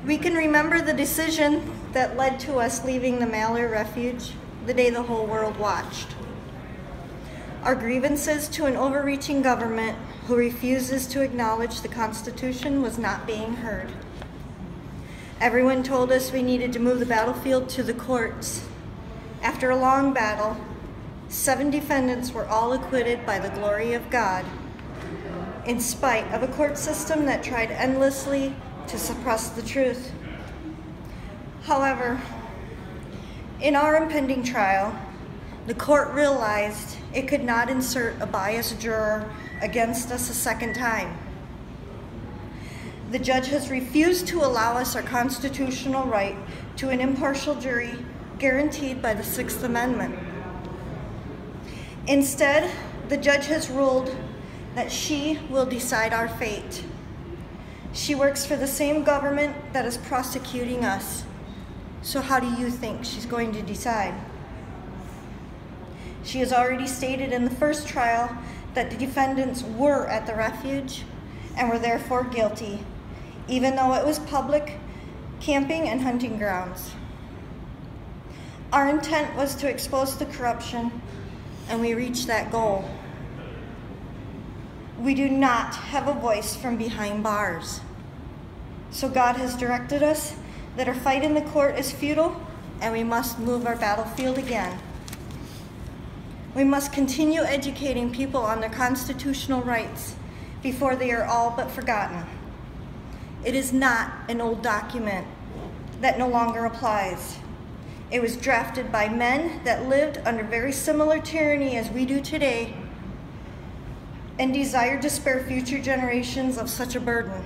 We can remember the decision that led to us leaving the Malheur Refuge the day the whole world watched. Our grievances to an overreaching government who refuses to acknowledge the Constitution was not being heard. Everyone told us we needed to move the battlefield to the courts. After a long battle, 7 defendants were all acquitted by the glory of God, in spite of a court system that tried endlessly to suppress the truth. However, in our impending trial, the court realized it could not insert a biased juror against us a second time. The judge has refused to allow us our constitutional right to an impartial jury guaranteed by the 6th Amendment. Instead, the judge has ruled that she will decide our fate. She works for the same government that is prosecuting us. So how do you think she's going to decide? She has already stated in the first trial that the defendants were at the refuge and were therefore guilty, even though it was public camping and hunting grounds. Our intent was to expose the corruption, and we reached that goal. We do not have a voice from behind bars. So God has directed us that our fight in the court is futile, and we must move our battlefield again. We must continue educating people on their constitutional rights before they are all but forgotten. It is not an old document that no longer applies. It was drafted by men that lived under very similar tyranny as we do today and desired to spare future generations of such a burden.